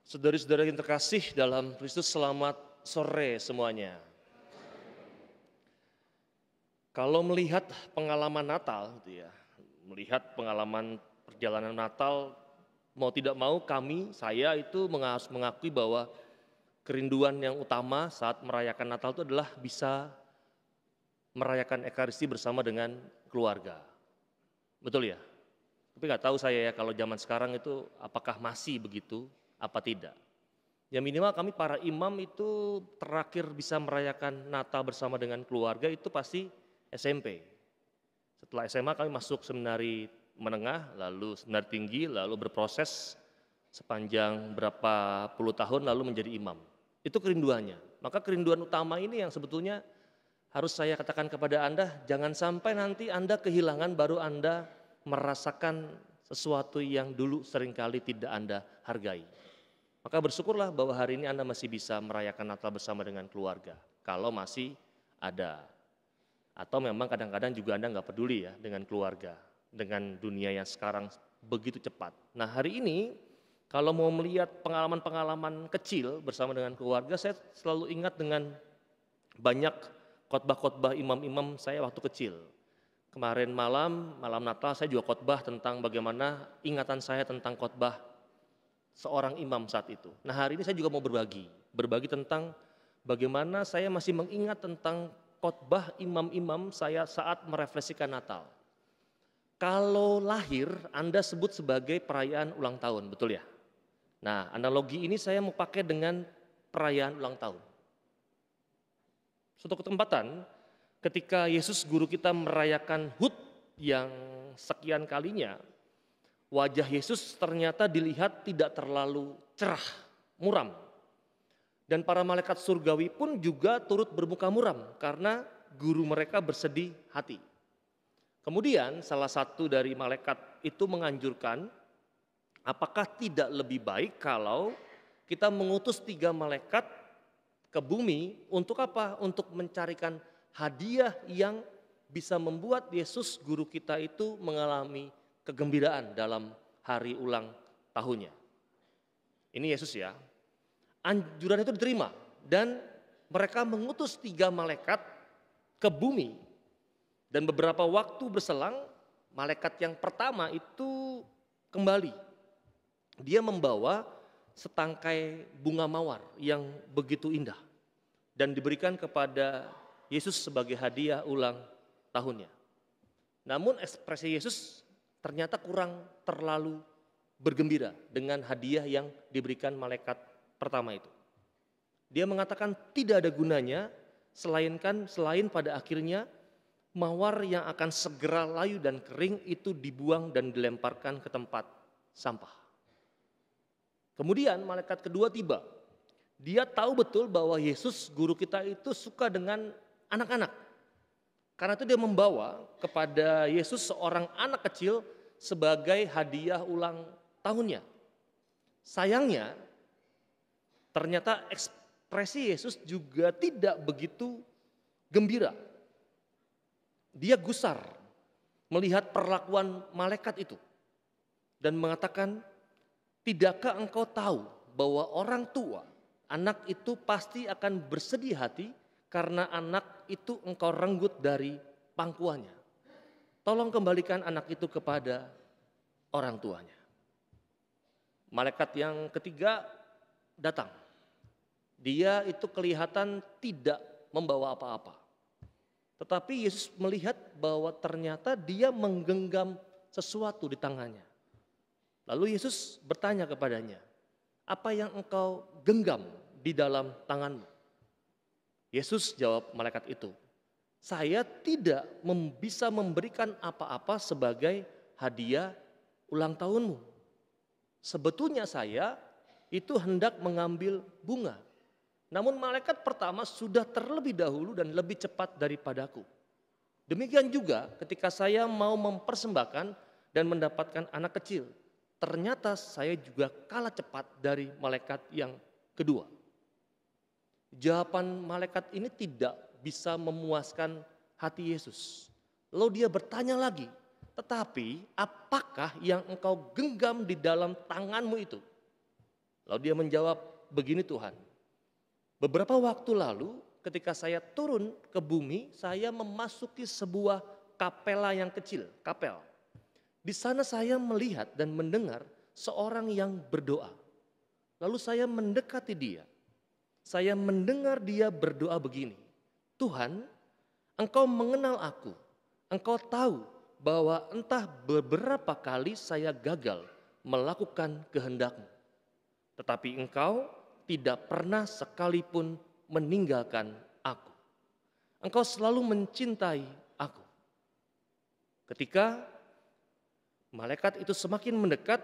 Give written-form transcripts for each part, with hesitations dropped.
Saudara-saudara yang terkasih dalam Kristus, selamat sore semuanya. Kalau melihat pengalaman Natal, melihat pengalaman perjalanan Natal, mau tidak mau saya itu mengakui bahwa kerinduan yang utama saat merayakan Natal itu adalah bisa merayakan Ekaristi bersama dengan keluarga. Betul ya? Tapi nggak tahu saya ya kalau zaman sekarang itu apakah masih begitu, apa tidak. Ya minimal kami para imam itu terakhir bisa merayakan Natal bersama dengan keluarga itu pasti SMP. Setelah SMA kami masuk seminari menengah, lalu seminari tinggi, lalu berproses sepanjang berapa puluh tahun lalu menjadi imam. Itu kerinduannya. Maka kerinduan utama ini yang sebetulnya harus saya katakan kepada Anda, jangan sampai nanti Anda kehilangan baru Anda merasakan sesuatu yang dulu seringkali tidak Anda hargai. Maka bersyukurlah bahwa hari ini Anda masih bisa merayakan Natal bersama dengan keluarga, kalau masih ada. Atau memang kadang-kadang juga Anda nggak peduli ya dengan keluarga, dengan dunia yang sekarang begitu cepat. Nah hari ini kalau mau melihat pengalaman-pengalaman kecil bersama dengan keluarga, saya selalu ingat dengan banyak khotbah-khotbah imam-imam saya waktu kecil. Kemarin malam Natal saya juga khotbah tentang bagaimana ingatan saya tentang khotbah seorang imam saat itu. Nah hari ini saya juga mau berbagi tentang bagaimana saya masih mengingat tentang khotbah imam-imam saya saat merefleksikan Natal. Kalau lahir Anda sebut sebagai perayaan ulang tahun, betul ya? Nah analogi ini saya mau pakai dengan perayaan ulang tahun. Suatu kesempatan ketika Yesus guru kita merayakan HUT yang sekian kalinya, wajah Yesus ternyata dilihat tidak terlalu cerah, muram. Dan para malaikat surgawi pun juga turut bermuka muram karena guru mereka bersedih hati. Kemudian salah satu dari malaikat itu menganjurkan, apakah tidak lebih baik kalau kita mengutus 3 malaikat ke bumi untuk apa? Untuk mencarikan hadiah yang bisa membuat Yesus guru kita itu mengalami kegembiraan dalam hari ulang tahunnya. Ini Yesus ya. Anjuran itu diterima dan mereka mengutus 3 malaikat ke bumi. Dan beberapa waktu berselang, malaikat yang pertama itu kembali. Dia membawa setangkai bunga mawar yang begitu indah dan diberikan kepada Yesus sebagai hadiah ulang tahunnya. Namun ekspresi Yesus ternyata kurang terlalu bergembira dengan hadiah yang diberikan malaikat pertama itu. Dia mengatakan tidak ada gunanya selain pada akhirnya mawar yang akan segera layu dan kering itu dibuang dan dilemparkan ke tempat sampah. Kemudian malaikat kedua tiba. Dia tahu betul bahwa Yesus guru kita itu suka dengan anak-anak. Karena itu dia membawa kepada Yesus seorang anak kecil sebagai hadiah ulang tahunnya. Sayangnya ternyata ekspresi Yesus juga tidak begitu gembira. Dia gusar melihat perlakuan malaikat itu dan mengatakan, tidakkah engkau tahu bahwa orang tua anak itu pasti akan bersedih hati karena anak itu engkau renggut dari pangkuannya. Tolong kembalikan anak itu kepada orang tuanya. Malaikat yang ketiga datang. Dia itu kelihatan tidak membawa apa-apa. Tetapi Yesus melihat bahwa ternyata dia menggenggam sesuatu di tangannya. Lalu Yesus bertanya kepadanya, apa yang engkau genggam di dalam tanganmu? Yesus jawab malaikat itu, saya tidak bisa memberikan apa-apa sebagai hadiah ulang tahunmu. Sebetulnya saya itu hendak mengambil bunga. Namun malaikat pertama sudah terlebih dahulu dan lebih cepat daripadaku. Demikian juga ketika saya mau mempersembahkan dan mendapatkan anak kecil. Ternyata saya juga kalah cepat dari malaikat yang kedua. Jawaban malaikat ini tidak bisa memuaskan hati Yesus. Lalu dia bertanya lagi, tetapi apakah yang engkau genggam di dalam tanganmu itu? Lalu dia menjawab, begini Tuhan, beberapa waktu lalu ketika saya turun ke bumi, saya memasuki sebuah kapela yang kecil, kapel. Di sana saya melihat dan mendengar seorang yang berdoa. Lalu saya mendekati dia. Saya mendengar dia berdoa begini, Tuhan, Engkau mengenal aku. Engkau tahu bahwa entah beberapa kali saya gagal melakukan kehendak-Mu. Tetapi Engkau tidak pernah sekalipun meninggalkan aku. Engkau selalu mencintai aku. Ketika malaikat itu semakin mendekat,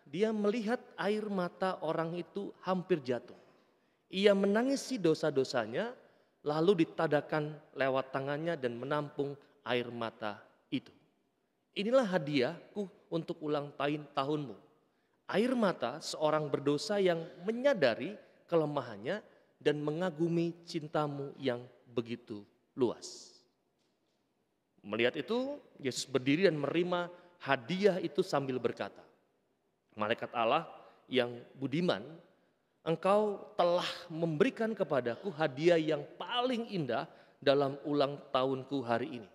dia melihat air mata orang itu hampir jatuh. Ia menangisi dosa-dosanya, lalu ditadakan lewat tangannya dan menampung air mata itu. Inilah hadiahku untuk ulang tahunmu. Air mata seorang berdosa yang menyadari kelemahannya dan mengagumi cintamu yang begitu luas. Melihat itu, Yesus berdiri dan menerima hadiah itu sambil berkata, malaikat Allah yang budiman, Engkau telah memberikan kepadaku hadiah yang paling indah dalam ulang tahunku hari ini.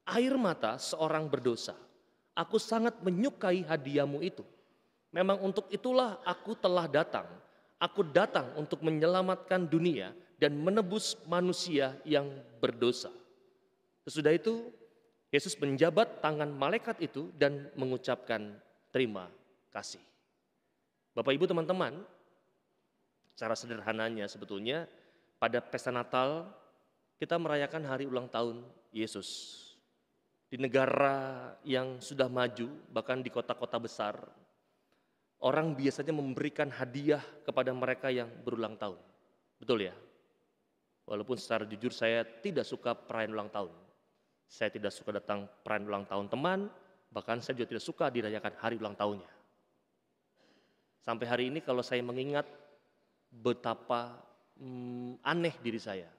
Air mata seorang berdosa. Aku sangat menyukai hadiahmu itu. Memang untuk itulah aku telah datang. Aku datang untuk menyelamatkan dunia dan menebus manusia yang berdosa. Sesudah itu, Yesus menjabat tangan malaikat itu dan mengucapkan terima kasih. Bapak Ibu teman-teman, secara sederhananya sebetulnya pada pesta Natal kita merayakan hari ulang tahun Yesus. Di negara yang sudah maju, bahkan di kota-kota besar, orang biasanya memberikan hadiah kepada mereka yang berulang tahun. Betul ya? Walaupun secara jujur saya tidak suka perayaan ulang tahun. Saya tidak suka datang perayaan ulang tahun teman, bahkan saya juga tidak suka dirayakan hari ulang tahunnya. Sampai hari ini kalau saya mengingat betapa aneh diri saya.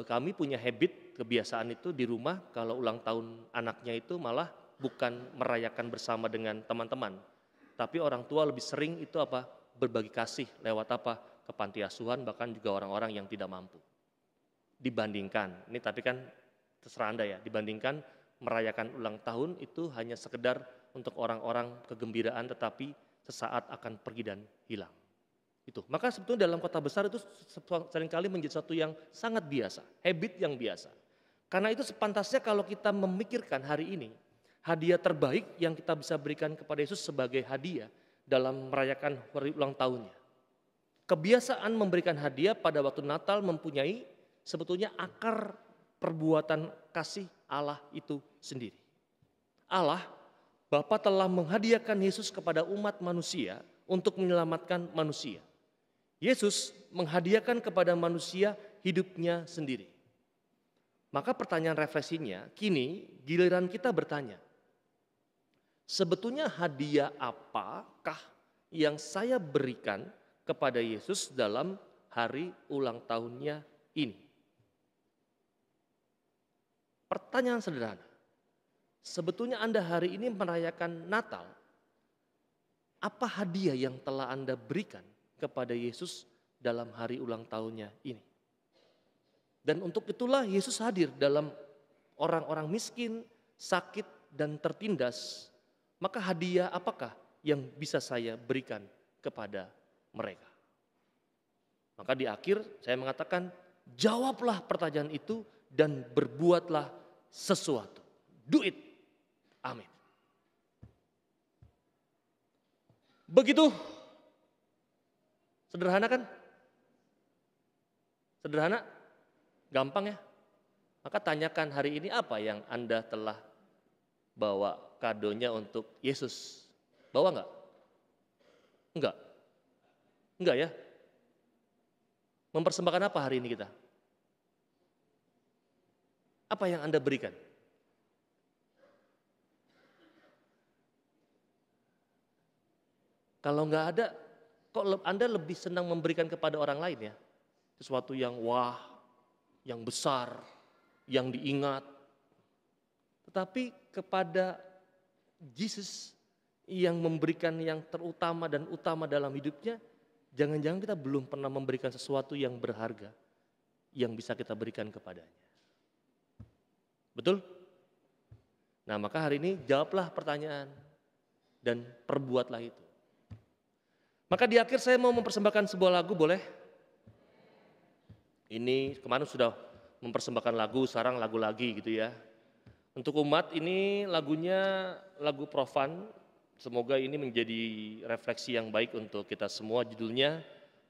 Kami punya habit, kebiasaan itu di rumah kalau ulang tahun anaknya itu malah bukan merayakan bersama dengan teman-teman. Tapi orang tua lebih sering itu apa? Berbagi kasih lewat apa? Ke panti asuhan, bahkan juga orang-orang yang tidak mampu. Dibandingkan, ini tapi kan terserah Anda ya, dibandingkan merayakan ulang tahun itu hanya sekedar untuk orang-orang kegembiraan tetapi sesaat akan pergi dan hilang. Itu. Maka sebetulnya dalam kota besar itu seringkali menjadi sesuatu yang sangat biasa, habit yang biasa. Karena itu sepantasnya kalau kita memikirkan hari ini, hadiah terbaik yang kita bisa berikan kepada Yesus sebagai hadiah dalam merayakan hari ulang tahunnya. Kebiasaan memberikan hadiah pada waktu Natal mempunyai sebetulnya akar perbuatan kasih Allah itu sendiri. Allah, Bapa telah menghadiahkan Yesus kepada umat manusia untuk menyelamatkan manusia. Yesus menghadiahkan kepada manusia hidupnya sendiri. Maka pertanyaan refleksinya, kini giliran kita bertanya, sebetulnya hadiah apakah yang saya berikan kepada Yesus dalam hari ulang tahunnya ini? Pertanyaan sederhana, sebetulnya Anda hari ini merayakan Natal, apa hadiah yang telah Anda berikan kepada Yesus dalam hari ulang tahunnya ini? Dan untuk itulah Yesus hadir dalam orang-orang miskin, sakit, dan tertindas. Maka hadiah apakah yang bisa saya berikan kepada mereka? Maka di akhir saya mengatakan, jawablah pertanyaan itu dan berbuatlah sesuatu. Do it. Amin. Begitu. Sederhana kan? Sederhana? Gampang ya? Maka tanyakan hari ini apa yang Anda telah bawa kadonya untuk Yesus. Bawa enggak? Enggak? Enggak ya? Mempersembahkan apa hari ini kita? Apa yang Anda berikan? Kalau enggak ada, kok Anda lebih senang memberikan kepada orang lain ya? Sesuatu yang wah, yang besar, yang diingat. Tetapi kepada Jesus yang memberikan yang terutama dan utama dalam hidupnya, jangan-jangan kita belum pernah memberikan sesuatu yang berharga yang bisa kita berikan kepadanya. Betul? Nah, maka hari ini jawablah pertanyaan dan perbuatlah itu. Maka di akhir saya mau mempersembahkan sebuah lagu, boleh? Ini kemarin sudah mempersembahkan lagu, sekarang lagu lagi gitu ya. Untuk umat ini lagunya lagu profan. Semoga ini menjadi refleksi yang baik untuk kita semua. Judulnya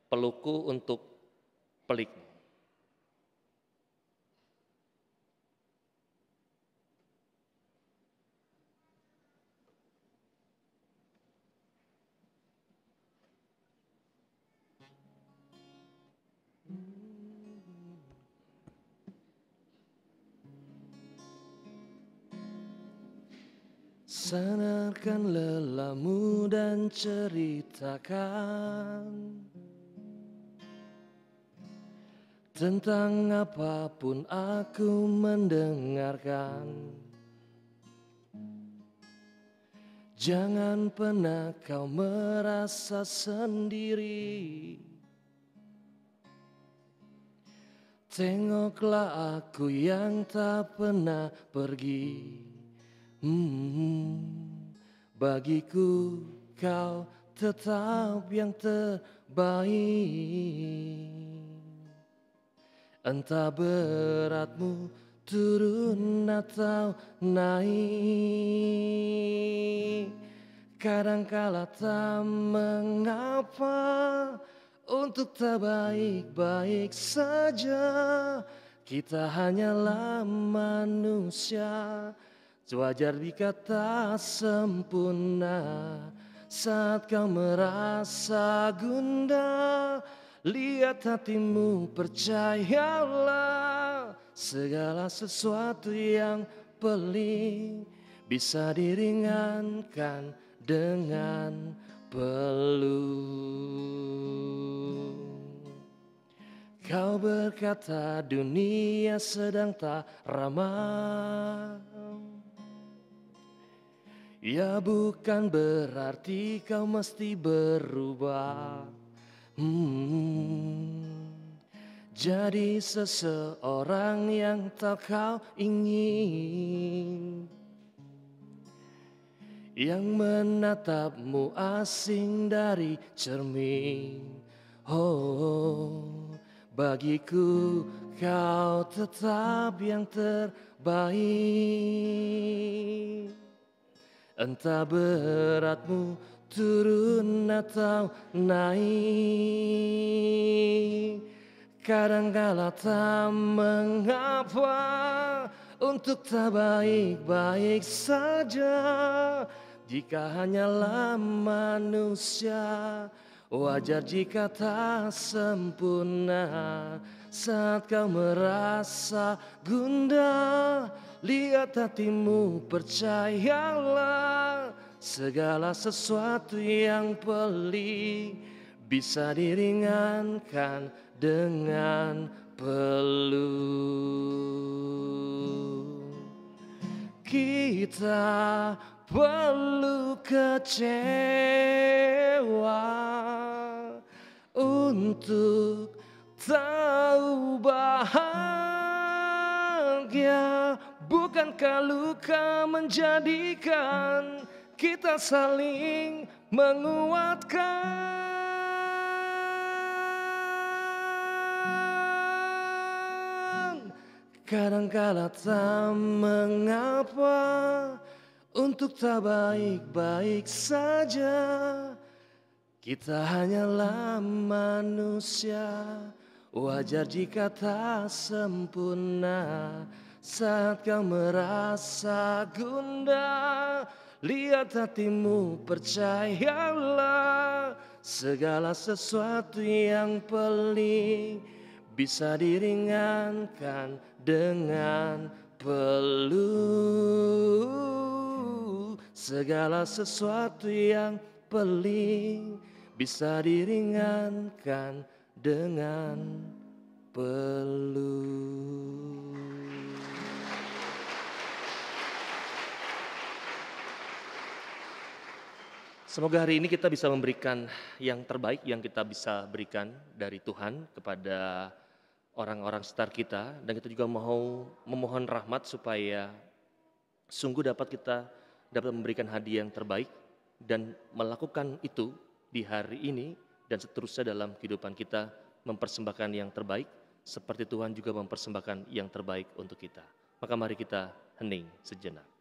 Pelukku untuk Pelikmu. Sanarkan lelamu dan ceritakan tentang apapun aku mendengarkan. Jangan pernah kau merasa sendiri. Tengoklah aku yang tak pernah pergi. Bagiku kau tetap yang terbaik. Entah beratmu turun atau naik, kadangkala tak mengapa, untuk tak baik-baik saja. Kita hanyalah manusia, wajar jika tak sempurna. Saat kau merasa gundah, lihat hatimu, percayalah. Segala sesuatu yang pelik bisa diringankan dengan peluk. Kau berkata dunia sedang tak ramah, ya bukan berarti kau mesti berubah. Jadi seseorang yang tak kau ingin, yang menatapmu asing dari cermin. Oh, bagiku kau tetap yang terbaik. Entah beratmu turun atau naik, kadangkala tak mengapa, untuk tak baik-baik saja. Jika hanyalah manusia, wajar jika tak sempurna. Saat kau merasa gundah, lihat hatimu, percayalah. Segala sesuatu yang pelik bisa diringankan dengan peluk. Kita perlu kecewa untuk tahu bahagia. Bukankah luka menjadikan kita saling menguatkan? Kadangkala tak mengapa, untuk tak baik-baik saja. Kita hanyalah manusia, wajar jika tak sempurna. Saat kau merasa gundah, lihat hatimu, percayalah. Segala sesuatu yang pelik bisa diringankan dengan peluk. Segala sesuatu yang pelik bisa diringankan dengan peluk. Semoga hari ini kita bisa memberikan yang terbaik yang kita bisa berikan dari Tuhan kepada orang-orang sekitar kita, dan kita juga mau memohon rahmat supaya sungguh kita dapat memberikan hadiah yang terbaik dan melakukan itu di hari ini dan seterusnya dalam kehidupan kita, mempersembahkan yang terbaik seperti Tuhan juga mempersembahkan yang terbaik untuk kita. Maka mari kita hening sejenak.